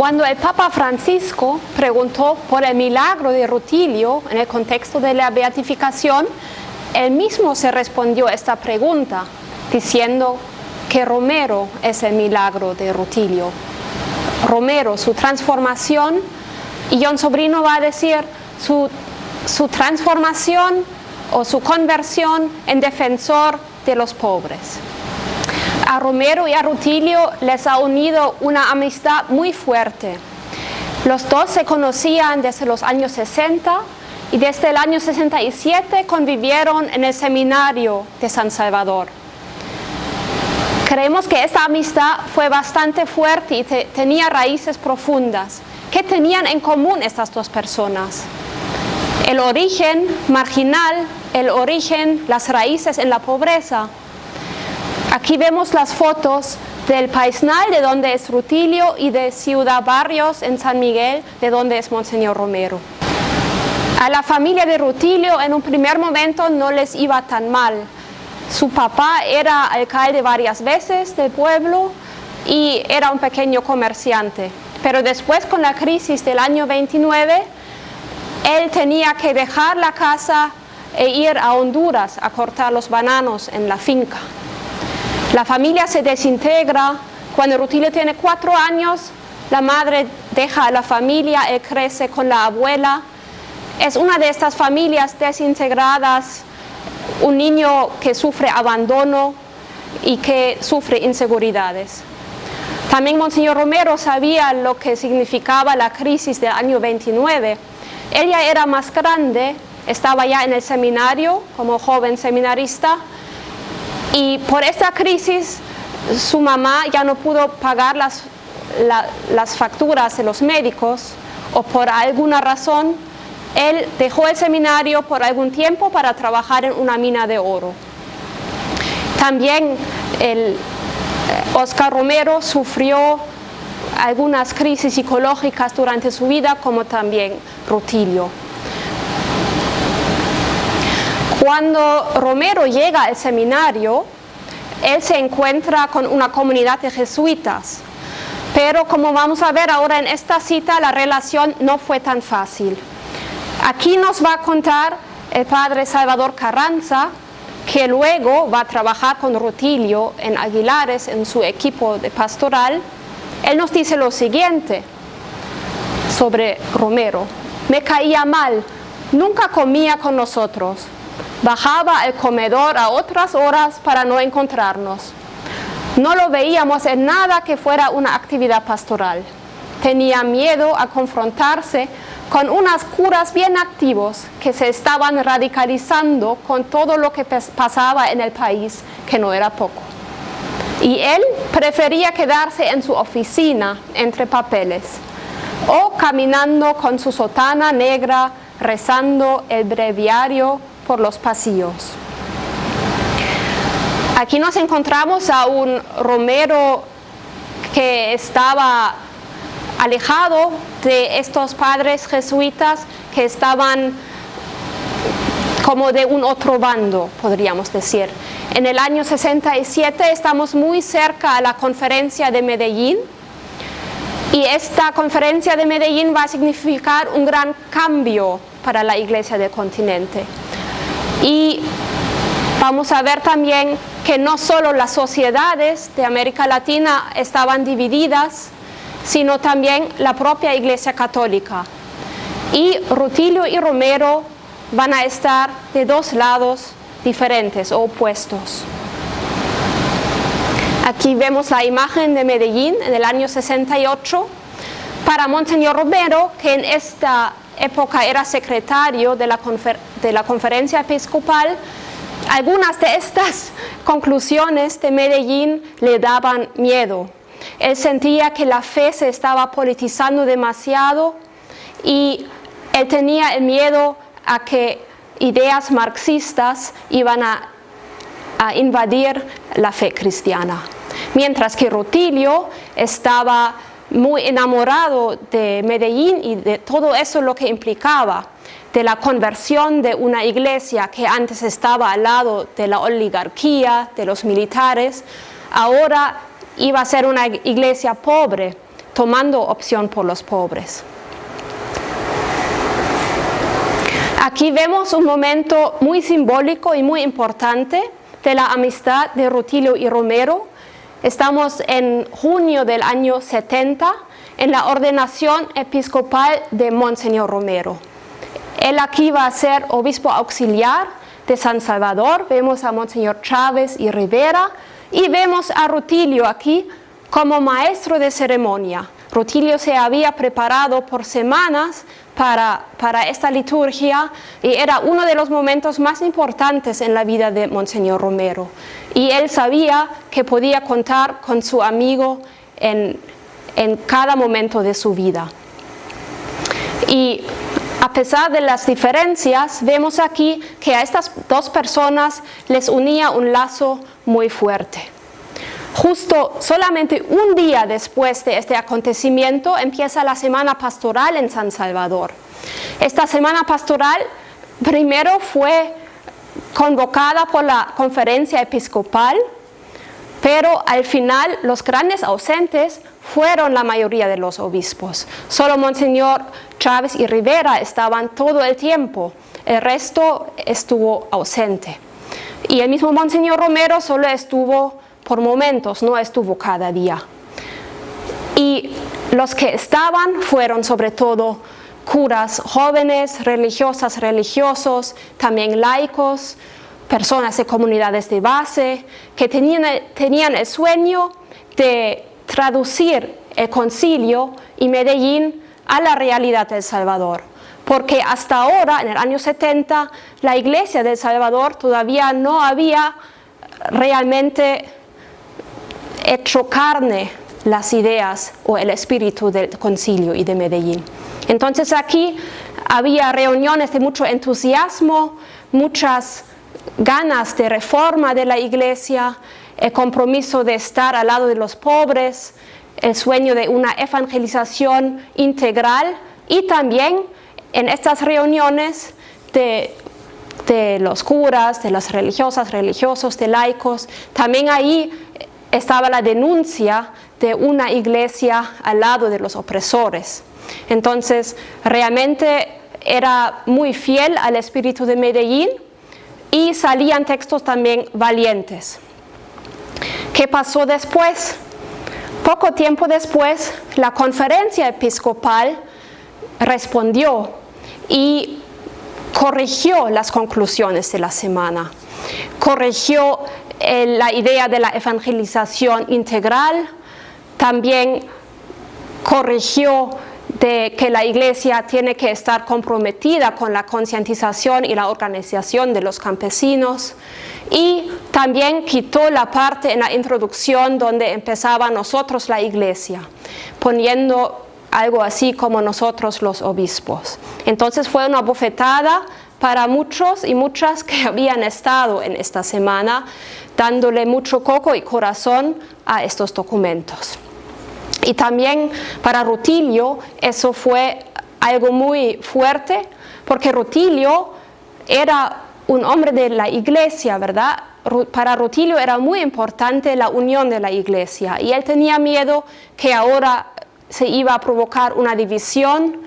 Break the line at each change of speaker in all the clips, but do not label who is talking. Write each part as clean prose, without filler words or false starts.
Cuando el Papa Francisco preguntó por el milagro de Rutilio en el contexto de la beatificación, él mismo se respondió esta pregunta, diciendo que Romero es el milagro de Rutilio. Romero, su transformación, y John Sobrino va a decir su transformación o su conversión en defensor de los pobres. A Romero y a Rutilio les ha unido una amistad muy fuerte. Los dos se conocían desde los años 60 y desde el año 67 convivieron en el seminario de San Salvador. Creemos que esta amistad fue bastante fuerte y tenía raíces profundas. ¿Qué tenían en común estas dos personas? El origen marginal, las raíces en la pobreza. Aquí vemos las fotos del Paisnal, de donde es Rutilio, y de Ciudad Barrios, en San Miguel, de donde es Monseñor Romero. A la familia de Rutilio en un primer momento no les iba tan mal. Su papá era alcalde varias veces del pueblo y era un pequeño comerciante. Pero después, con la crisis del año 29, él tenía que dejar la casa e ir a Honduras a cortar los bananos en la finca. La familia se desintegra. Cuando Rutilio tiene 4 años, la madre deja a la familia, él crece con la abuela. Es una de estas familias desintegradas, un niño que sufre abandono y que sufre inseguridades. También Monseñor Romero sabía lo que significaba la crisis del año 29. Ella era más grande, estaba ya en el seminario como joven seminarista, y por esta crisis su mamá ya no pudo pagar las facturas de los médicos, o por alguna razón él dejó el seminario por algún tiempo para trabajar en una mina de oro. También Oscar Romero sufrió algunas crisis psicológicas durante su vida, como también Rutilio. Cuando Romero llega al seminario, él se encuentra con una comunidad de jesuitas, pero como vamos a ver ahora en esta cita, la relación no fue tan fácil. Aquí nos va a contar el padre Salvador Carranza, que luego va a trabajar con Rutilio en Aguilares, en su equipo de pastoral. Él nos dice lo siguiente sobre Romero: me caía mal, nunca comía con nosotros, bajaba al comedor a otras horas para no encontrarnos. No lo veíamos en nada que fuera una actividad pastoral. Tenía miedo a confrontarse con unos curas bien activos que se estaban radicalizando con todo lo que pasaba en el país, que no era poco. Y él prefería quedarse en su oficina entre papeles o caminando con su sotana negra, rezando el breviario por los pasillos. Aquí nos encontramos a un Romero que estaba alejado de estos padres jesuitas que estaban como de un otro bando, podríamos decir. En el año 67 estamos muy cerca a la conferencia de Medellín, y esta conferencia de Medellín va a significar un gran cambio para la Iglesia del continente. Y vamos a ver también que no solo las sociedades de América Latina estaban divididas, sino también la propia Iglesia Católica. Y Rutilio y Romero van a estar de dos lados diferentes o opuestos. Aquí vemos la imagen de Medellín en el año 68. Para Monseñor Romero, que en esta época era secretario de la Conferencia Episcopal, algunas de estas conclusiones de Medellín le daban miedo. Él sentía que la fe se estaba politizando demasiado y él tenía el miedo a que ideas marxistas iban a invadir la fe cristiana. Mientras que Rutilio estaba muy enamorado de Medellín y de todo eso lo que implicaba, de la conversión de una iglesia que antes estaba al lado de la oligarquía, de los militares, ahora iba a ser una iglesia pobre, tomando opción por los pobres. Aquí vemos un momento muy simbólico y muy importante de la amistad de Rutilio y Romero. Estamos en junio del año 70 en la ordenación episcopal de Monseñor Romero. Él aquí va a ser obispo auxiliar de San Salvador. Vemos a Monseñor Chávez y Rivera y vemos a Rutilio aquí como maestro de ceremonia. Rutilio se había preparado por semanas para esta liturgia y era uno de los momentos más importantes en la vida de Monseñor Romero. Y él sabía que podía contar con su amigo en cada momento de su vida. Y a pesar de las diferencias, vemos aquí que a estas dos personas les unía un lazo muy fuerte. Justo solamente un día después de este acontecimiento empieza la semana pastoral en San Salvador. Esta semana pastoral primero fue convocada por la conferencia episcopal, pero al final los grandes ausentes fueron la mayoría de los obispos. Solo Monseñor Chávez y Rivera estaban todo el tiempo, el resto estuvo ausente. Y el mismo Monseñor Romero solo estuvo por momentos, no estuvo cada día. Y los que estaban fueron sobre todo curas jóvenes, religiosas, religiosos, también laicos, personas de comunidades de base, que tenían el sueño de traducir el concilio y Medellín a la realidad de El Salvador. Porque hasta ahora, en el año 70, la Iglesia de El Salvador todavía no había realmente hecho carne las ideas o el espíritu del concilio y de Medellín. Entonces aquí había reuniones de mucho entusiasmo, muchas ganas de reforma de la iglesia, el compromiso de estar al lado de los pobres, el sueño de una evangelización integral y también en estas reuniones de los curas, de las religiosas, religiosos, de laicos, también ahí estaba la denuncia de una iglesia al lado de los opresores. Entonces, realmente era muy fiel al espíritu de Medellín y salían textos también valientes. ¿Qué pasó después? Poco tiempo después, la conferencia episcopal respondió y corrigió las conclusiones de la semana. Corrigió la idea de la evangelización integral, también corrigió de que la iglesia tiene que estar comprometida con la concientización y la organización de los campesinos y también quitó la parte en la introducción donde empezaba nosotros la iglesia, poniendo algo así como nosotros los obispos. Entonces fue una bofetada para muchos y muchas que habían estado en esta semana, dándole mucho coco y corazón a estos documentos. Y también para Rutilio eso fue algo muy fuerte, porque Rutilio era un hombre de la iglesia, ¿verdad? Para Rutilio era muy importante la unión de la iglesia y él tenía miedo que ahora se iba a provocar una división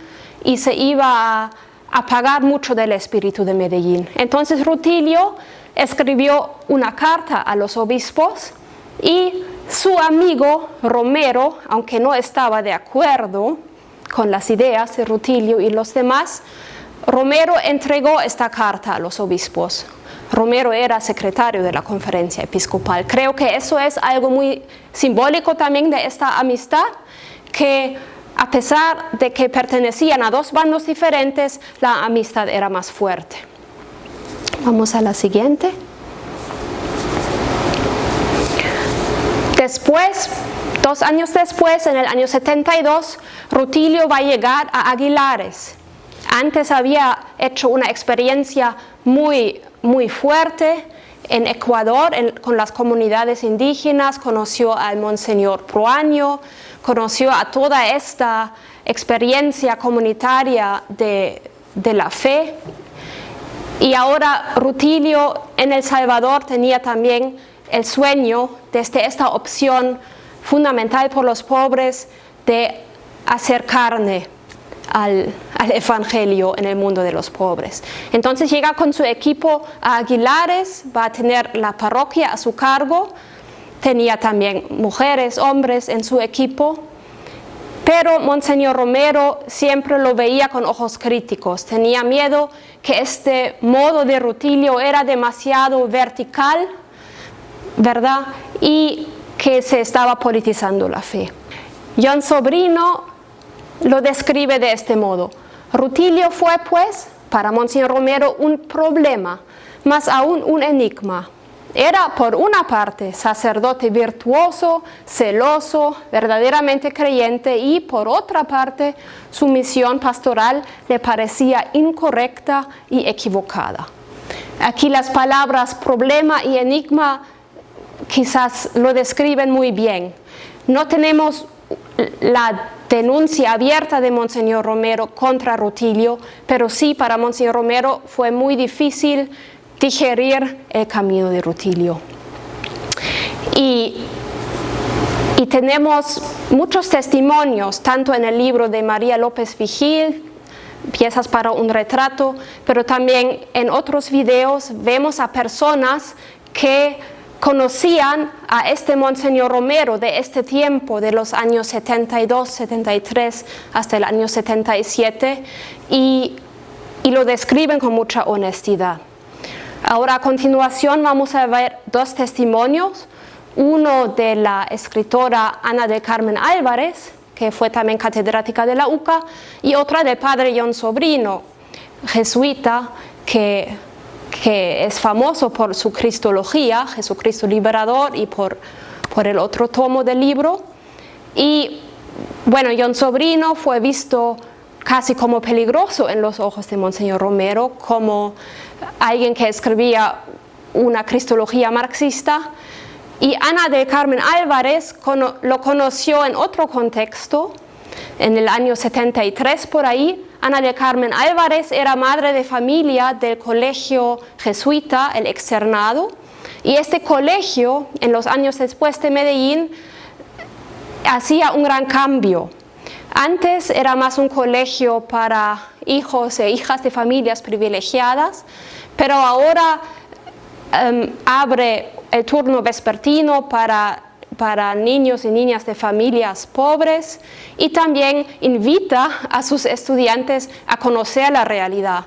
y se iba a apagar mucho del espíritu de Medellín. Entonces Rutilio escribió una carta a los obispos y su amigo Romero, aunque no estaba de acuerdo con las ideas de Rutilio y los demás, Romero entregó esta carta a los obispos. Romero era secretario de la conferencia episcopal. Creo que eso es algo muy simbólico también de esta amistad, que a pesar de que pertenecían a dos bandos diferentes, la amistad era más fuerte. Vamos a la siguiente. Después, 2 años después, en el año 72, Rutilio va a llegar a Aguilares. Antes había hecho una experiencia muy fuerte en Ecuador, con las comunidades indígenas, conoció al Monseñor Proaño, conoció a toda esta experiencia comunitaria de la fe. Y ahora Rutilio en El Salvador tenía también el sueño, desde esta opción fundamental por los pobres, de hacer carne al evangelio en el mundo de los pobres. Entonces llega con su equipo a Aguilares, va a tener la parroquia a su cargo, tenía también mujeres, hombres en su equipo, pero Monseñor Romero siempre lo veía con ojos críticos, tenía miedo que este modo de Rutilio era demasiado vertical, ¿verdad? Y que se estaba politizando la fe. John Sobrino lo describe de este modo: Rutilio fue, pues, para Monseñor Romero un problema, más aún un enigma. Era, por una parte, sacerdote virtuoso, celoso, verdaderamente creyente, y por otra parte, su misión pastoral le parecía incorrecta y equivocada. Aquí las palabras problema y enigma quizás lo describen muy bien. No tenemos la denuncia abierta de Monseñor Romero contra Rutilio, pero sí, para Monseñor Romero fue muy difícil digerir el camino de Rutilio. Y tenemos muchos testimonios, tanto en el libro de María López Vigil, Piezas para un retrato, pero también en otros videos vemos a personas que conocían a este Monseñor Romero de este tiempo, de los años 72, 73 hasta el año 77, y lo describen con mucha honestidad. Ahora, a continuación, vamos a ver dos testimonios, uno de la escritora Ana del Carmen Álvarez, que fue también catedrática de la UCA, y otra del padre John Sobrino, jesuita, que es famoso por su cristología, Jesucristo Liberador, y por el otro tomo del libro. Y bueno, John Sobrino fue visto casi como peligroso en los ojos de Monseñor Romero, como alguien que escribía una cristología marxista. Y Ana del Carmen Álvarez lo conoció en otro contexto, en el año 73 por ahí. Ana del Carmen Álvarez era madre de familia del colegio jesuita, el Externado, y este colegio, en los años después de Medellín, hacía un gran cambio. Antes era más un colegio para hijos e hijas de familias privilegiadas, pero ahora abre el turno vespertino para niños y niñas de familias pobres, y también invita a sus estudiantes a conocer la realidad,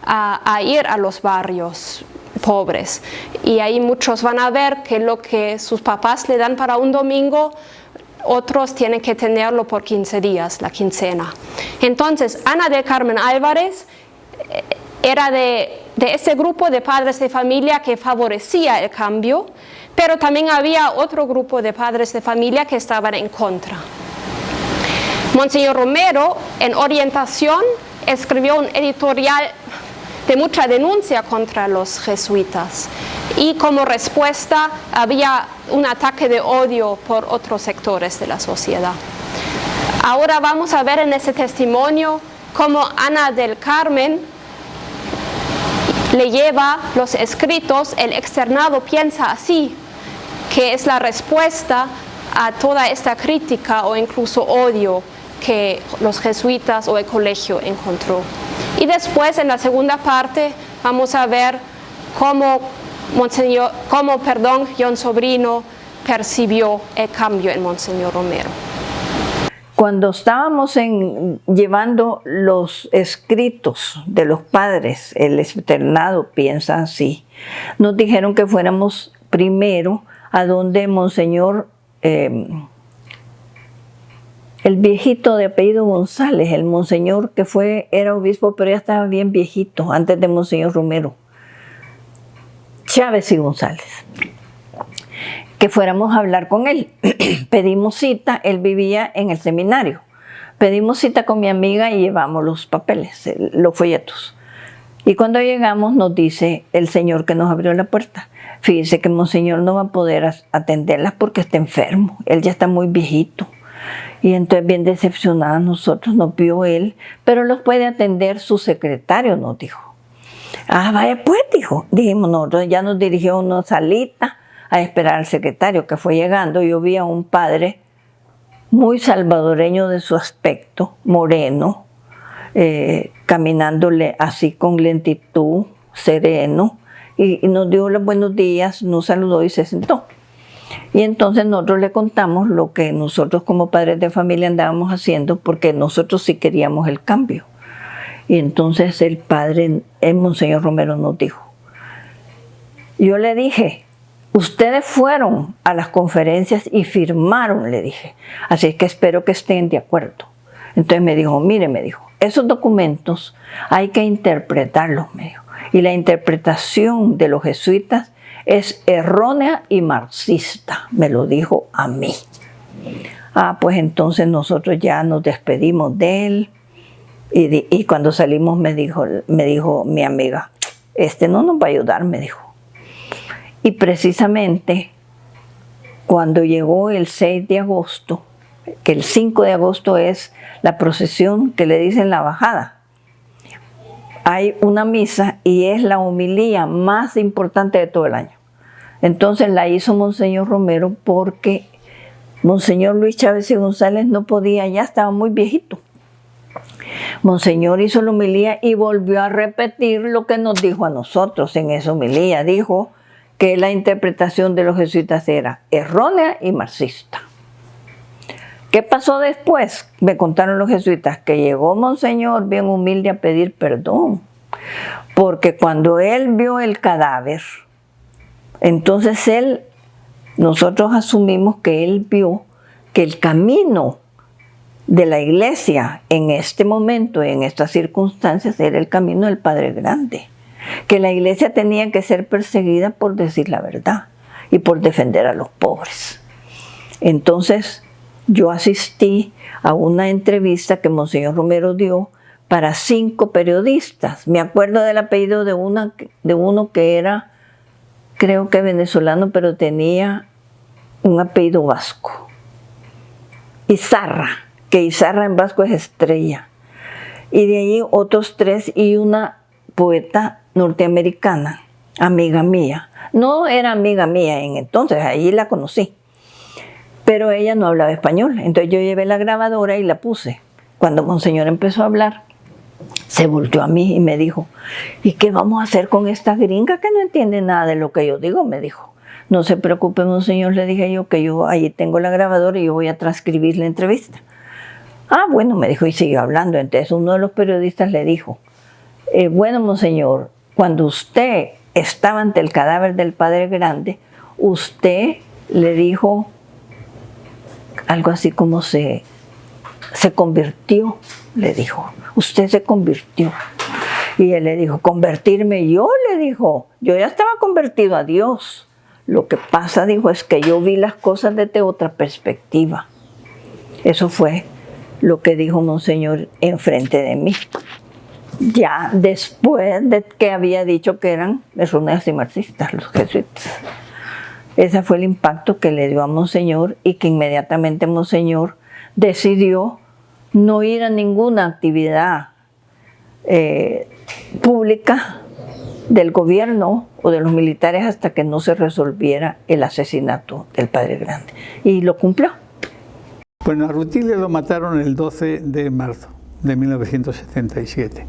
a ir a los barrios pobres. Y ahí muchos van a ver que lo que sus papás le dan para un domingo, otros tienen que tenerlo por 15 días, la quincena. Entonces, Ana del Carmen Álvarez era de ese grupo de padres de familia que favorecía el cambio, pero también había otro grupo de padres de familia que estaban en contra. Monseñor Romero, en Orientación, escribió un editorial de mucha denuncia contra los jesuitas, y como respuesta había un ataque de odio por otros sectores de la sociedad. Ahora vamos a ver en ese testimonio cómo Ana del Carmen le lleva los escritos El Externado piensa así, que es la respuesta a toda esta crítica o incluso odio que los jesuitas o el colegio encontró. Y después, en la segunda parte, vamos a ver cómo John Sobrino percibió el cambio en Monseñor Romero.
Cuando estábamos llevando los escritos de los padres, el Externado piensa así, nos dijeron que fuéramos primero a donde Monseñor, el viejito de apellido González, el Monseñor que era obispo, pero ya estaba bien viejito, antes de Monseñor Romero, Chávez y González, que fuéramos a hablar con él. Pedimos cita, él vivía en el seminario. Pedimos cita con mi amiga y llevamos los papeles, los folletos. Y cuando llegamos nos dice el señor que nos abrió la puerta: fíjese que Monseñor no va a poder atenderlas porque está enfermo, él ya está muy viejito. Y entonces, bien decepcionada, nosotros nos vio él, pero los puede atender su secretario, nos dijo. Ah, vaya pues, dijimos nosotros, ya nos dirigió a una salita a esperar al secretario que fue llegando. Yo vi a un padre muy salvadoreño de su aspecto, moreno, caminándole así con lentitud, sereno, y nos dio los buenos días, nos saludó y se sentó. Y entonces nosotros le contamos lo que nosotros como padres de familia andábamos haciendo, porque nosotros sí queríamos el cambio. Y entonces el padre, el Monseñor Romero, nos dijo, yo le dije, ustedes fueron a las conferencias y firmaron, le dije, así es que espero que estén de acuerdo. Entonces me dijo, mire, me dijo, esos documentos hay que interpretarlos, me dijo, y la interpretación de los jesuitas es errónea y marxista, me lo dijo a mí. Pues entonces nosotros ya nos despedimos de él, y cuando salimos me dijo mi amiga, no nos va a ayudar, me dijo. Y precisamente cuando llegó el 6 de agosto, que el 5 de agosto es la procesión que le dicen la bajada, hay una misa y es la homilía más importante de todo el año. Entonces la hizo Monseñor Romero porque Monseñor Luis Chávez y González no podía, ya estaba muy viejito. Monseñor hizo la homilía y volvió a repetir lo que nos dijo a nosotros en esa homilía. Dijo que la interpretación de los jesuitas era errónea y marxista. ¿Qué pasó después? Me contaron los jesuitas que llegó Monseñor bien humilde a pedir perdón, porque cuando él vio el cadáver, entonces nosotros asumimos que él vio que el camino de la iglesia en este momento, en estas circunstancias, era el camino del Padre Grande, que la iglesia tenía que ser perseguida por decir la verdad y por defender a los pobres. Entonces yo asistí a una entrevista que Monseñor Romero dio para 5 periodistas. Me acuerdo del apellido de uno que era, creo que venezolano, pero tenía un apellido vasco. Izarra, que Izarra en vasco es estrella. Y de ahí otros 3 y una poeta norteamericana, amiga mía. No era amiga mía en entonces, allí la conocí. Pero ella no hablaba español, entonces yo llevé la grabadora y la puse. Cuando Monseñor empezó a hablar, se volteó a mí y me dijo, ¿y qué vamos a hacer con esta gringa que no entiende nada de lo que yo digo? Me dijo. No se preocupe, Monseñor, le dije yo, que yo ahí tengo la grabadora y yo voy a transcribir la entrevista. Bueno, me dijo, y siguió hablando. Entonces uno de los periodistas le dijo, bueno, Monseñor, cuando usted estaba ante el cadáver del Padre Grande, usted le dijo algo así como se convirtió, le dijo, usted se convirtió. Y él le dijo, ¿convertirme yo? Le dijo, yo ya estaba convertido a Dios. Lo que pasa, dijo, es que yo vi las cosas desde otra perspectiva. Eso fue lo que dijo Monseñor enfrente de mí. Ya después de que había dicho que eran erróneos y marxistas los jesuitas. Ese fue el impacto que le dio a Monseñor y que inmediatamente Monseñor decidió no ir a ninguna actividad pública del gobierno o de los militares hasta que no se resolviera el asesinato del Padre Grande. Y lo cumplió.
Bueno, a Rutilio lo mataron el 12 de marzo de 1977.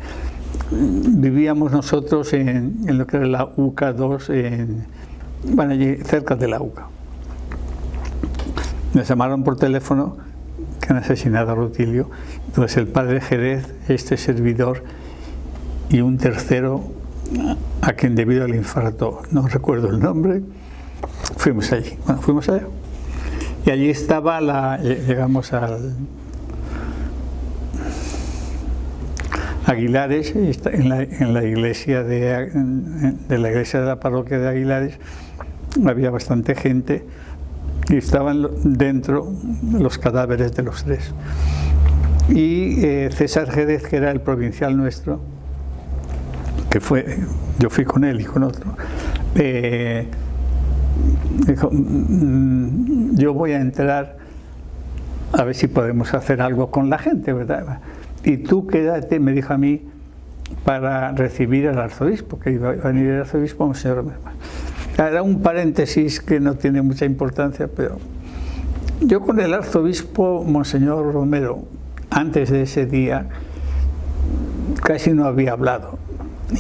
Vivíamos nosotros en lo que era la UCA 2, allí cerca de la UCA. Nos llamaron por teléfono que han asesinado a Rutilio. Entonces el padre Jerez, este servidor y un tercero a quien debido al infarto, no recuerdo el nombre, fuimos allí. Bueno, fuimos allá. Y allí estaba llegamos al Aguilares, en la iglesia de la iglesia de la parroquia de Aguilares había bastante gente y estaban dentro los cadáveres de los 3. Y César Jerez, que era el provincial nuestro, que yo fui con él y con otro, dijo, yo voy a entrar a ver si podemos hacer algo con la gente, ¿verdad? Y tú quédate, me dijo a mí, para recibir al arzobispo, que iba a venir el arzobispo, Monseñor Romero. Era un paréntesis que no tiene mucha importancia, pero Yo con el arzobispo Monseñor Romero, antes de ese día, casi no había hablado.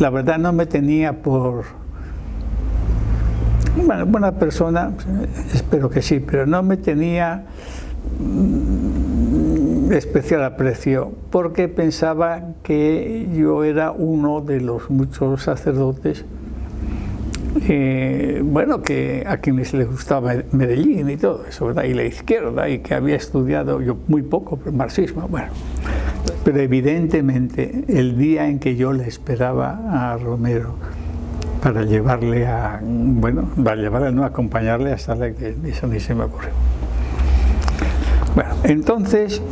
La verdad no me tenía por, bueno, buena persona, espero que sí, pero no me tenía especial aprecio, porque pensaba que yo era uno de los muchos sacerdotes bueno, que a quienes les gustaba Medellín y todo eso, ¿verdad? Y la izquierda, y que había estudiado yo muy poco marxismo, bueno. Pero evidentemente el día en que yo le esperaba a Romero para llevarle a, bueno, para llevarle, no, acompañarle hasta la iglesia, eso ni se me ocurrió. Bueno, entonces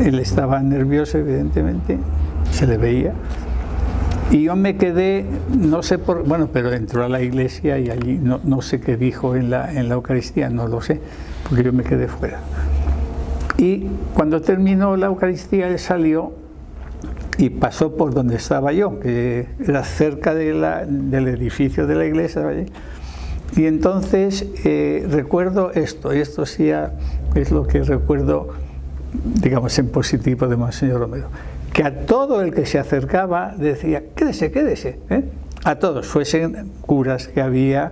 él estaba nervioso, evidentemente, se le veía. Y yo me quedé, no sé por, bueno, pero entró a la iglesia y allí no sé qué dijo en la Eucaristía, no lo sé, porque yo me quedé fuera. Y cuando terminó la Eucaristía, él salió y pasó por donde estaba yo, que era cerca del edificio de la iglesia, ¿vale? Y entonces recuerdo esto, y esto sí es lo que recuerdo, digamos, en positivo de Monseñor Romero, que a todo el que se acercaba decía, quédese, quédese, ¿eh? A todos, fuesen curas que había,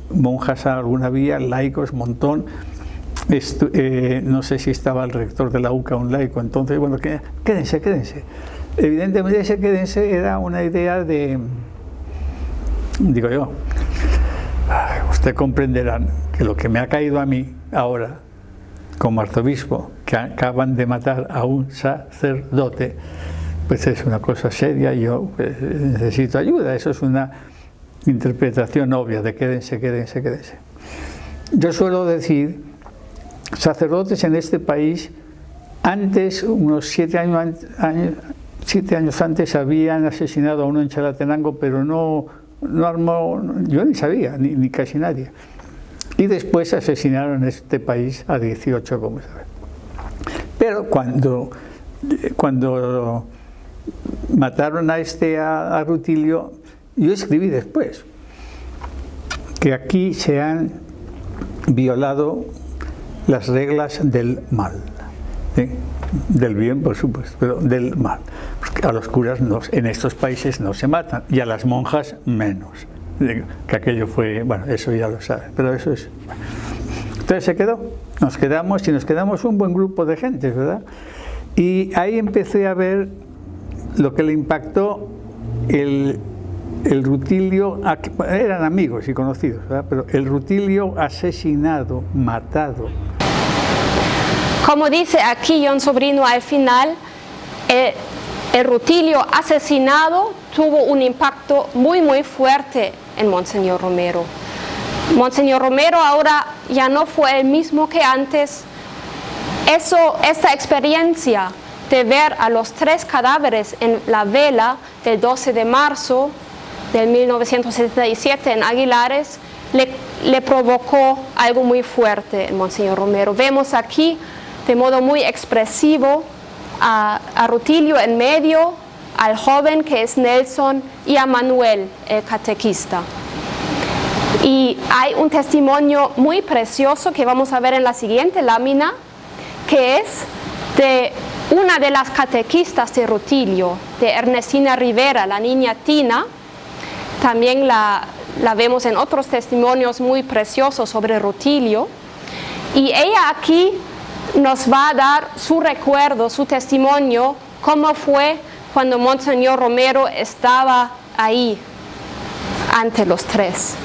monjas alguna había, laicos, montón, no sé si estaba el rector de la UCA, un laico, entonces, bueno, quédense, quédense. Evidentemente ese quédense era una idea de, digo yo, usted comprenderán que lo que me ha caído a mí ahora, como arzobispo, que acaban de matar a un sacerdote, pues es una cosa seria, yo pues, necesito ayuda, eso es una interpretación obvia de quédense, quédense, quédense. Yo suelo decir, sacerdotes en este país, antes, unos 7 años antes, habían asesinado a uno en Chalatenango, pero no armó, yo ni sabía, ni casi nadie. Y después asesinaron en este país a 18, como saben. Pero cuando mataron a Rutilio, yo escribí después que aquí se han violado las reglas del mal, ¿sí? Del bien, por supuesto, pero del mal. Porque a los curas en estos países no se matan, y a las monjas menos. Que aquello fue, bueno, eso ya lo sabe, pero eso es. Entonces se quedó, nos quedamos un buen grupo de gente, ¿verdad? Y ahí empecé a ver lo que le impactó el Rutilio, eran amigos y conocidos, ¿verdad? Pero el Rutilio asesinado, matado.
Como dice aquí John Sobrino al final, el Rutilio asesinado tuvo un impacto muy muy fuerte en Monseñor Romero. Monseñor Romero ahora ya no fue el mismo que antes. Esta experiencia de ver a los 3 cadáveres en la vela del 12 de marzo de 1977 en Aguilares le provocó algo muy fuerte en Monseñor Romero. Vemos aquí de modo muy expresivo a Rutilio en medio, al joven que es Nelson y a Manuel, el catequista. Y hay un testimonio muy precioso que vamos a ver en la siguiente lámina, que es de una de las catequistas de Rutilio, de Ernestina Rivera, la niña Tina. También la vemos en otros testimonios muy preciosos sobre Rutilio. Y ella aquí nos va a dar su recuerdo, su testimonio, cómo fue cuando Monseñor Romero estaba ahí ante los 3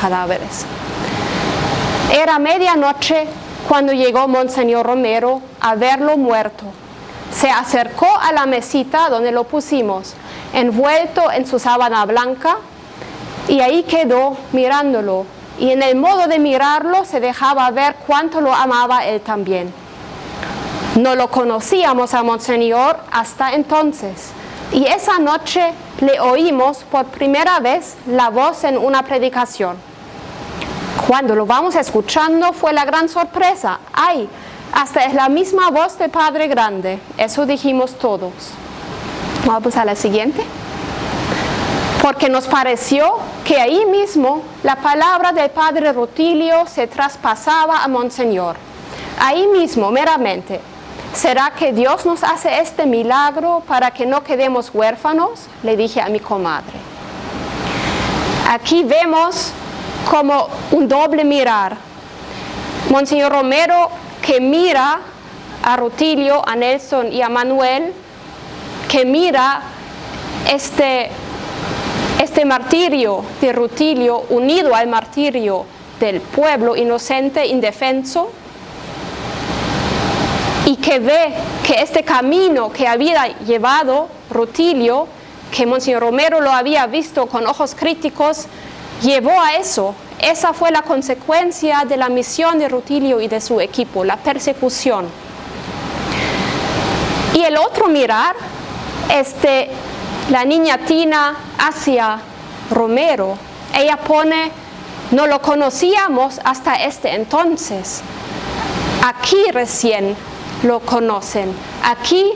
cadáveres. Era medianoche cuando llegó Monseñor Romero a verlo muerto. Se acercó a la mesita donde lo pusimos, envuelto en su sábana blanca, y ahí quedó mirándolo. Y en el modo de mirarlo se dejaba ver cuánto lo amaba él también. No lo conocíamos a Monseñor hasta entonces, y esa noche le oímos por primera vez la voz en una predicación. Cuando lo vamos escuchando fue la gran sorpresa. ¡Ay! Hasta es la misma voz del Padre Grande. Eso dijimos todos. Vamos a la siguiente. porque nos pareció que ahí mismo la palabra del padre Rutilio se traspasaba a Monseñor. Ahí mismo, meramente. ¿Será que Dios nos hace este milagro para que no quedemos huérfanos? Le dije a mi comadre. Aquí vemos como un doble mirar. Monseñor Romero, que mira a Rutilio, a Nelson y a Manuel, que mira este martirio de Rutilio unido al martirio del pueblo inocente, indefenso, y que ve que este camino que había llevado Rutilio, que Monseñor Romero lo había visto con ojos críticos, llevó a eso. Esa fue la consecuencia de la misión de Rutilio y de su equipo, la persecución. Y el otro mirar, la niña Tina hacia Romero, ella pone, no lo conocíamos hasta este entonces. Aquí recién lo conocen. Aquí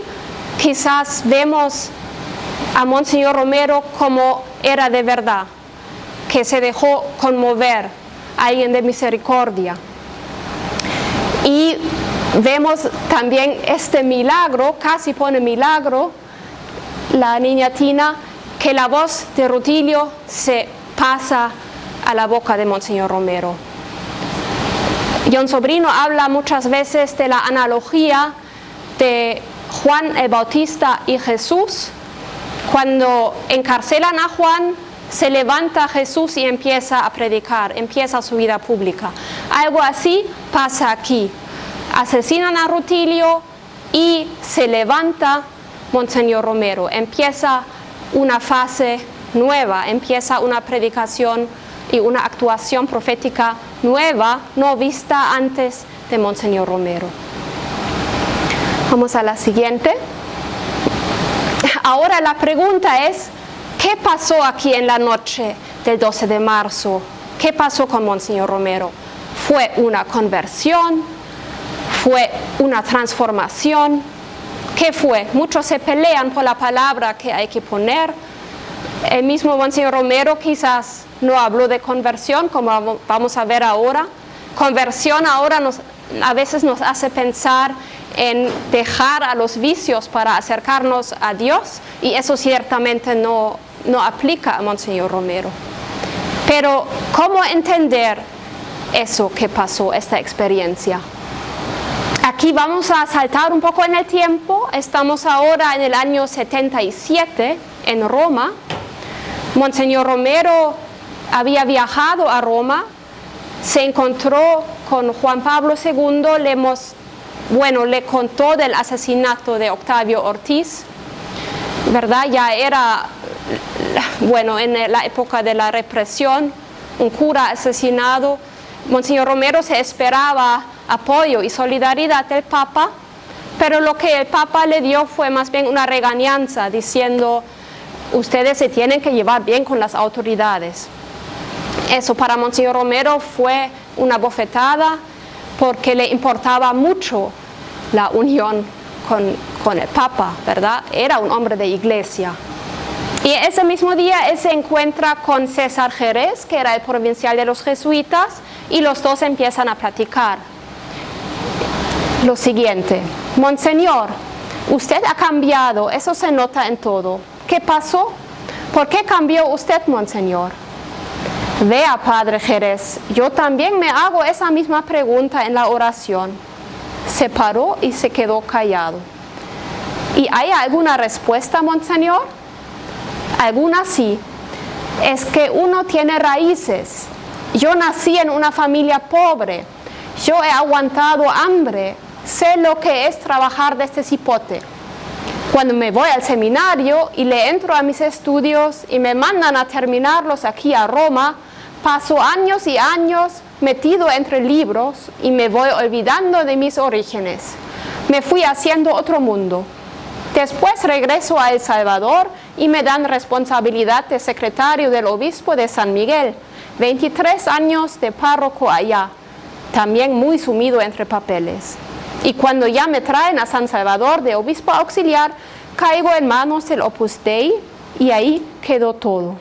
quizás vemos a Monseñor Romero como era de verdad, que se dejó conmover, alguien de misericordia. Y vemos también este milagro, casi pone milagro, la niña Tina, que la voz de Rutilio se pasa a la boca de Monseñor Romero. John Sobrino habla muchas veces de la analogía de Juan el Bautista y Jesús. Cuando encarcelan a Juan, se levanta Jesús y empieza a predicar, empieza su vida pública. Algo así pasa aquí. Asesinan a Rutilio y se levanta Monseñor Romero. Empieza una fase nueva, empieza una predicación y una actuación profética nueva, no vista antes de Monseñor Romero. Vamos a la siguiente. Ahora la pregunta es, ¿qué pasó aquí en la noche del 12 de marzo? ¿Qué pasó con Monseñor Romero? ¿Fue una conversión? ¿Fue una transformación? ¿Qué fue? Muchos se pelean por la palabra que hay que poner. El mismo Monseñor Romero quizás no habló de conversión, como vamos a ver ahora. Conversión ahora a veces nos hace pensar en dejar a los vicios para acercarnos a Dios, y eso ciertamente no aplica a Monseñor Romero. Pero ¿cómo entender eso que pasó, esta experiencia? Aquí vamos a saltar un poco en el tiempo. Estamos ahora en el año 77 en Roma. Monseñor Romero había viajado a Roma, se encontró con Juan Pablo II, le contó del asesinato de Octavio Ortiz, ¿verdad? Ya era, en la época de la represión, un cura asesinado. Monseñor Romero se esperaba apoyo y solidaridad del Papa, pero lo que el Papa le dio fue más bien una regañanza, diciendo, ustedes se tienen que llevar bien con las autoridades. Eso para Monseñor Romero fue una bofetada, porque le importaba mucho la unión con el Papa, ¿verdad? Era un hombre de iglesia. Y ese mismo día él se encuentra con César Jerez, que era el provincial de los jesuitas, y los dos empiezan a platicar. Lo siguiente: Monseñor, usted ha cambiado, eso se nota en todo. ¿Qué pasó? ¿Por qué cambió usted, Monseñor? Vea, Padre Jerez, yo también me hago esa misma pregunta en la oración. Se paró y se quedó callado. ¿Y hay alguna respuesta, Monseñor? Alguna sí. Es que uno tiene raíces. Yo nací en una familia pobre. Yo he aguantado hambre. Sé lo que es trabajar desde cipote. Cuando me voy al seminario y le entro a mis estudios y me mandan a terminarlos aquí a Roma, paso años y años metido entre libros y me voy olvidando de mis orígenes. Me fui haciendo otro mundo. Después regreso a El Salvador y me dan responsabilidad de secretario del obispo de San Miguel. 23 años de párroco allá, también muy sumido entre papeles. Y cuando ya me traen a San Salvador de obispo auxiliar, caigo en manos del Opus Dei y ahí quedó todo.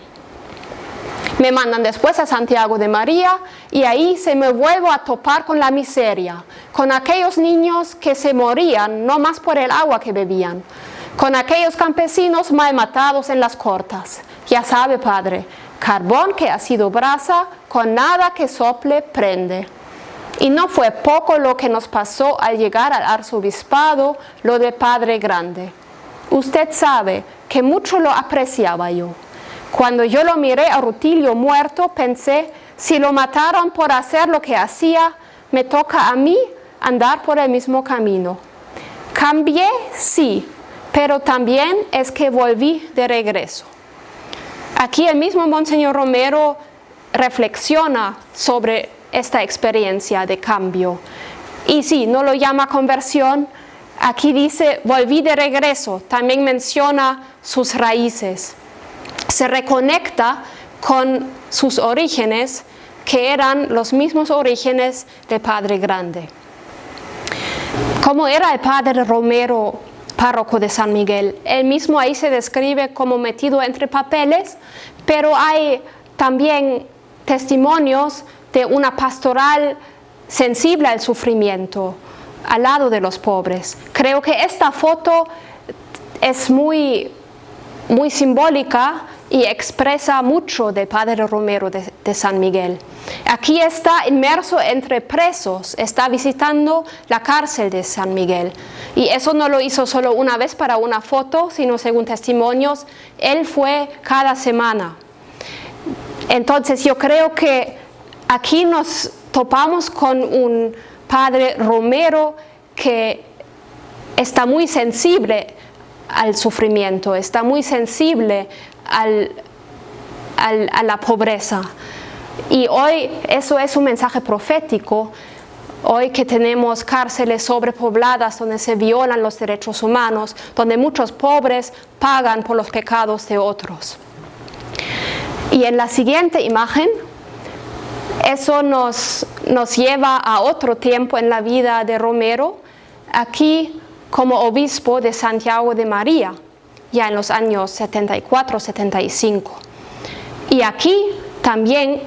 Me mandan después a Santiago de María y ahí se me vuelvo a topar con la miseria, con aquellos niños que se morían no más por el agua que bebían, con aquellos campesinos mal matados en las cortas. Ya sabe, padre, carbón que ha sido brasa, con nada que sople prende. Y no fue poco lo que nos pasó al llegar al arzobispado, lo de Padre Grande. Usted sabe que mucho lo apreciaba yo. Cuando yo lo miré a Rutilio muerto, pensé, si lo mataron por hacer lo que hacía, me toca a mí andar por el mismo camino. Cambié, sí, pero también es que volví de regreso. Aquí el mismo Monseñor Romero reflexiona sobre esta experiencia de cambio. Y sí, no lo llama conversión, aquí dice, volví de regreso, también menciona sus raíces. Se reconecta con sus orígenes, que eran los mismos orígenes del Padre Grande. ¿Cómo era el Padre Romero, párroco de San Miguel? Él mismo ahí se describe como metido entre papeles, pero hay también testimonios de una pastoral sensible al sufrimiento, al lado de los pobres. Creo que esta foto es muy simbólica y expresa mucho del Padre Romero de San Miguel. Aquí está inmerso entre presos, está visitando la cárcel de San Miguel. Y eso no lo hizo solo una vez para una foto, sino según testimonios, él fue cada semana. Entonces yo creo que aquí nos topamos con un Padre Romero que está muy sensible al sufrimiento, está muy sensible a la pobreza. Y hoy eso es un mensaje profético, hoy que tenemos cárceles sobrepobladas donde se violan los derechos humanos, donde muchos pobres pagan por los pecados de otros. Y en la siguiente imagen, eso nos lleva a otro tiempo en la vida de Romero, aquí como obispo de Santiago de María, ya en los años 74-75. Y aquí también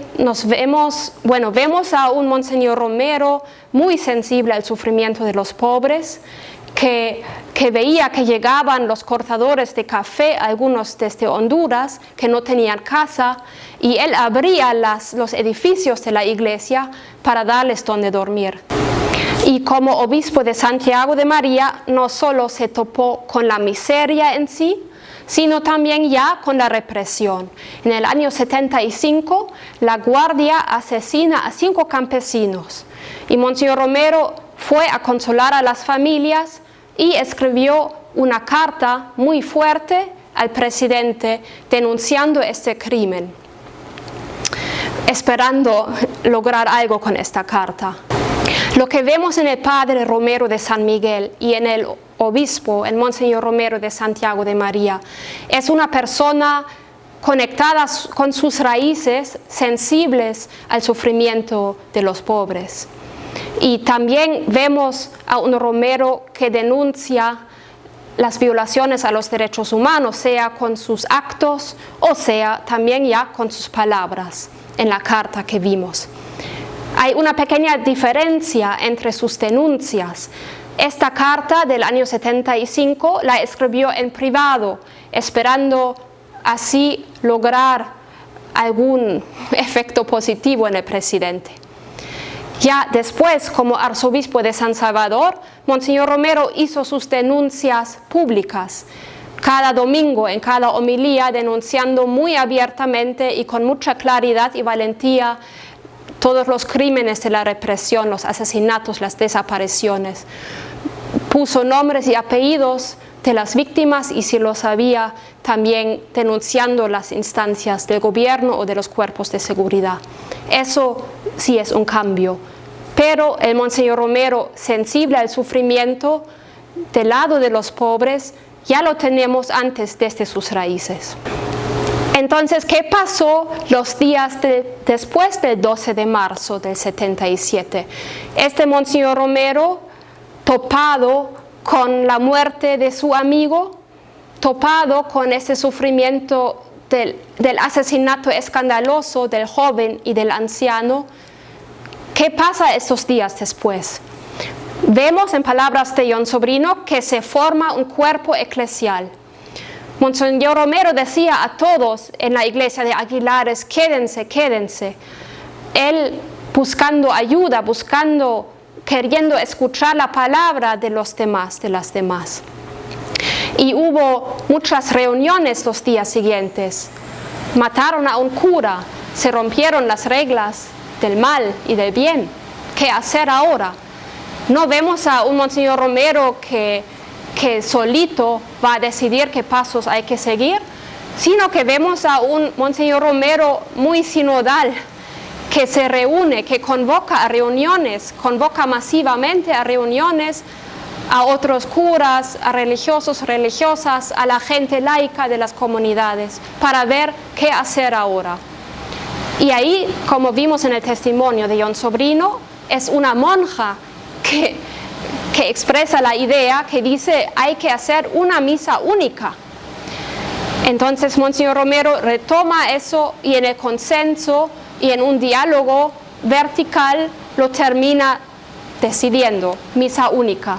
vemos a un Monseñor Romero muy sensible al sufrimiento de los pobres, que veía que llegaban los cortadores de café, algunos desde Honduras, que no tenían casa, y él abría los edificios de la iglesia para darles donde dormir. Y como obispo de Santiago de María, no solo se topó con la miseria en sí, sino también ya con la represión. En el año 75, la Guardia asesina a 5 campesinos, y Monseñor Romero fue a consolar a las familias y escribió una carta muy fuerte al presidente denunciando este crimen, esperando lograr algo con esta carta. Lo que vemos en el Padre Romero de San Miguel y en el obispo, el Monseñor Romero de Santiago de María, es una persona conectada con sus raíces, sensibles al sufrimiento de los pobres. Y también vemos a un Romero que denuncia las violaciones a los derechos humanos, sea con sus actos o sea también ya con sus palabras en la carta que vimos. Hay una pequeña diferencia entre sus denuncias. Esta carta del año 75 la escribió en privado, esperando así lograr algún efecto positivo en el presidente. Ya después, como arzobispo de San Salvador, Monseñor Romero hizo sus denuncias públicas, cada domingo en cada homilía, denunciando muy abiertamente y con mucha claridad y valentía todos los crímenes de la represión, los asesinatos, las desapariciones. Puso nombres y apellidos de las víctimas y, si lo sabía, también denunciando las instancias del gobierno o de los cuerpos de seguridad. Eso sí es un cambio. Pero el Monseñor Romero, sensible al sufrimiento del lado de los pobres, ya lo tenemos antes desde sus raíces. Entonces, ¿qué pasó los días después del 12 de marzo del 77? Este Monseñor Romero, topado con la muerte de su amigo, topado con ese sufrimiento del asesinato escandaloso del joven y del anciano, ¿qué pasa estos días después? Vemos en palabras de John Sobrino que se forma un cuerpo eclesial. Monseñor Romero decía a todos en la iglesia de Aguilares, quédense, quédense. Él buscando ayuda, queriendo escuchar la palabra de los demás, de las demás. Y hubo muchas reuniones los días siguientes. Mataron a un cura, se rompieron las reglas del mal y del bien. ¿Qué hacer ahora? No vemos a un Monseñor Romero que solito va a decidir qué pasos hay que seguir, sino que vemos a un Monseñor Romero muy sinodal, que se reúne, que convoca a reuniones, convoca masivamente a reuniones a otros curas, a religiosos, religiosas, a la gente laica de las comunidades, para ver qué hacer ahora. Y ahí, como vimos en el testimonio de John Sobrino, es una monja que expresa la idea, que dice hay que hacer una misa única. Entonces Monseñor Romero retoma eso y en el consenso y en un diálogo vertical lo termina decidiendo, misa única.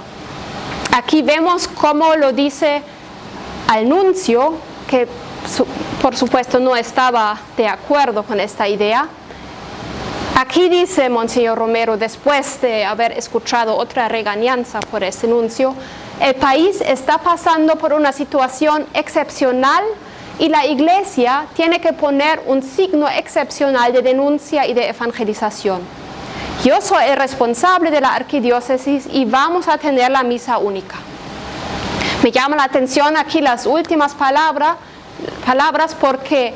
Aquí vemos cómo lo dice al nuncio, que por supuesto no estaba de acuerdo con esta idea. Aquí dice Monseñor Romero, después de haber escuchado otra regañanza por este nuncio, el país está pasando por una situación excepcional y la Iglesia tiene que poner un signo excepcional de denuncia y de evangelización. Yo soy el responsable de la arquidiócesis y vamos a tener la misa única. Me llama la atención aquí las últimas palabras porque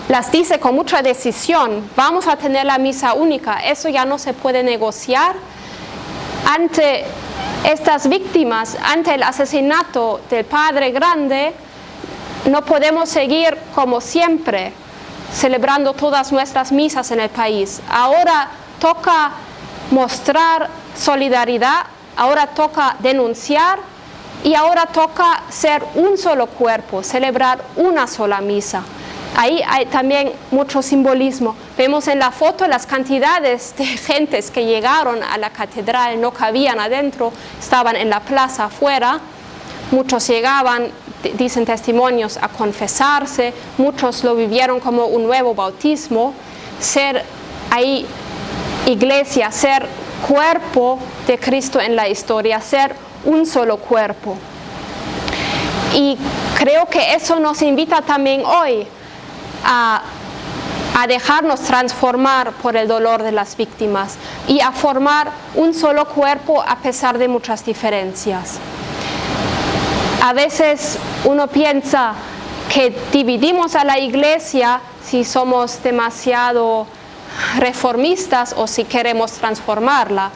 las dice con mucha decisión. Vamos a tener la misa única, eso ya no se puede negociar. Ante estas víctimas, ante el asesinato del Padre Grande, no podemos seguir como siempre, celebrando todas nuestras misas en el país. Ahora toca mostrar solidaridad, ahora toca denunciar y ahora toca ser un solo cuerpo, celebrar una sola misa. Ahí hay también mucho simbolismo. Vemos en la foto las cantidades de gentes que llegaron a la catedral, no cabían adentro, estaban en la plaza afuera. Muchos llegaban, dicen testimonios, a confesarse, muchos lo vivieron como un nuevo bautismo. Ser ahí iglesia, ser cuerpo de Cristo en la historia, ser un solo cuerpo. Y creo que eso nos invita también hoy a dejarnos transformar por el dolor de las víctimas y a formar un solo cuerpo a pesar de muchas diferencias. A veces uno piensa que dividimos a la iglesia si somos demasiado reformistas o si queremos transformarla.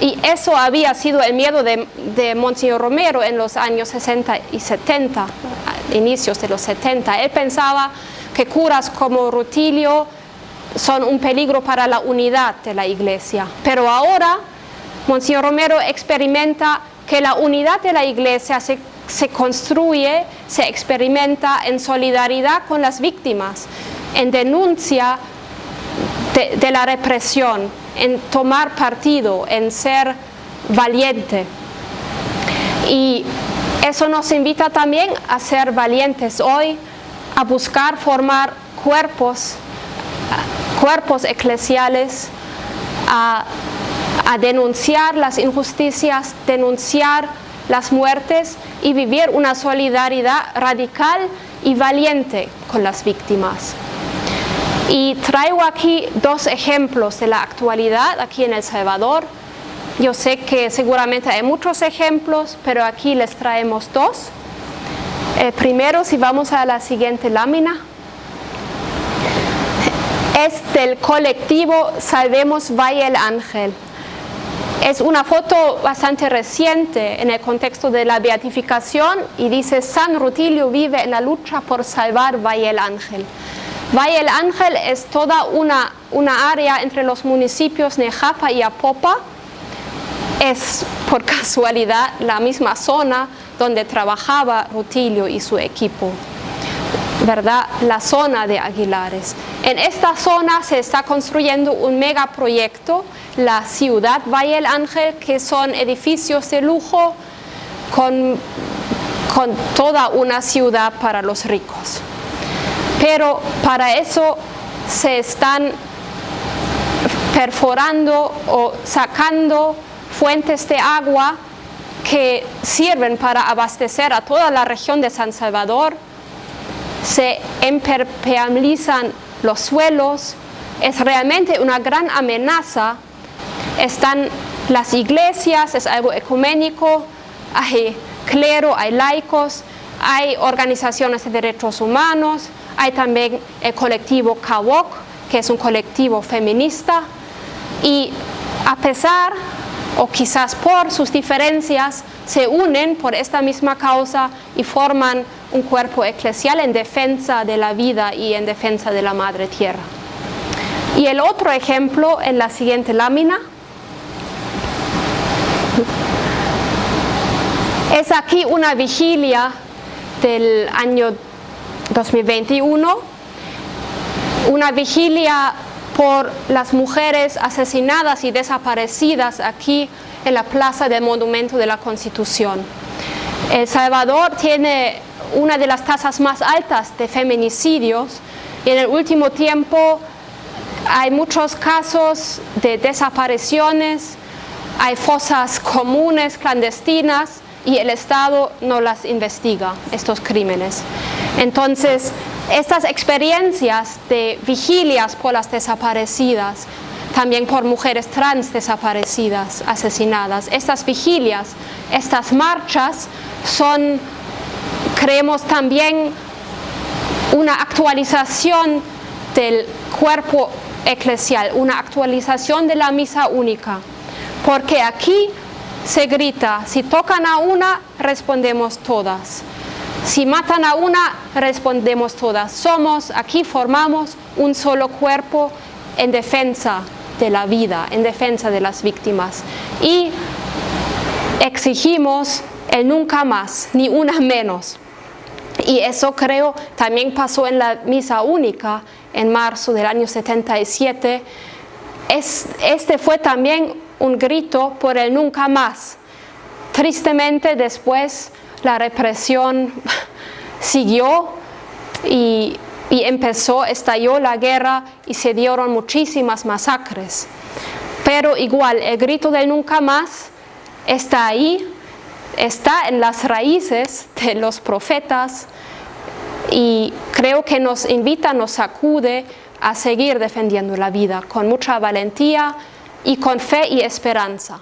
Y eso había sido el miedo de Monseñor Romero en los años 60 y 70, inicios de los 70. Él pensaba que curas como Rutilio son un peligro para la unidad de la iglesia. Pero ahora Monseñor Romero experimenta que la unidad de la iglesia se construye, se experimenta en solidaridad con las víctimas, en denuncia de la represión, en tomar partido, en ser valiente. Y eso nos invita también a ser valientes hoy, a buscar formar cuerpos eclesiales, a denunciar las injusticias, denunciar las muertes y vivir una solidaridad radical y valiente con las víctimas. Y traigo aquí dos ejemplos de la actualidad aquí en El Salvador. Yo sé que seguramente hay muchos ejemplos, pero aquí les traemos dos. Primero, si vamos a la siguiente lámina, es del colectivo Salvemos Valle el Ángel. Es una foto bastante reciente en el contexto de la beatificación y dice: San Rutilio vive en la lucha por salvar Valle el Ángel. Valle el Ángel es toda una área entre los municipios Nejapa y Apopa. Es por casualidad la misma zona donde trabajaba Rutilio y su equipo. ¿verdad?, la zona de Aguilares. En esta zona se está construyendo un megaproyecto, la ciudad Valle del Ángel, que son edificios de lujo con toda una ciudad para los ricos. Pero para eso se están perforando o sacando fuentes de agua que sirven para abastecer a toda la región de San Salvador. Se impermeabilizan los suelos, es realmente una gran amenaza. Están las iglesias, es algo ecuménico, hay clero, hay laicos, hay organizaciones de derechos humanos, hay también el colectivo CAWOC, que es un colectivo feminista, y a pesar, o quizás por sus diferencias, se unen por esta misma causa y forman un cuerpo eclesial en defensa de la vida y en defensa de la Madre Tierra. Y el otro ejemplo en la siguiente lámina es aquí una vigilia del año 2021, una vigilia por las mujeres asesinadas y desaparecidas aquí en la Plaza del Monumento de la Constitución. El Salvador tiene una de las tasas más altas de feminicidios y en el último tiempo hay muchos casos de desapariciones, hay fosas comunes, clandestinas, y el Estado no las investiga, estos crímenes. Entonces, estas experiencias de vigilias por las desaparecidas, también por mujeres trans desaparecidas, asesinadas, estas vigilias, estas marchas son, creemos, también una actualización del cuerpo eclesial, una actualización de la misa única, porque aquí se grita, si tocan a una, respondemos todas. Si matan a una, respondemos todas. Aquí formamos un solo cuerpo en defensa de la vida, en defensa de las víctimas. Y exigimos el nunca más, ni una menos. Y eso creo también pasó en la misa única en marzo del año 77. Este fue también un grito por el nunca más. Tristemente después la represión siguió y estalló la guerra y se dieron muchísimas masacres. Pero igual, el grito del nunca más está ahí, está en las raíces de los profetas y creo que nos invita, nos sacude a seguir defendiendo la vida con mucha valentía y con fe y esperanza.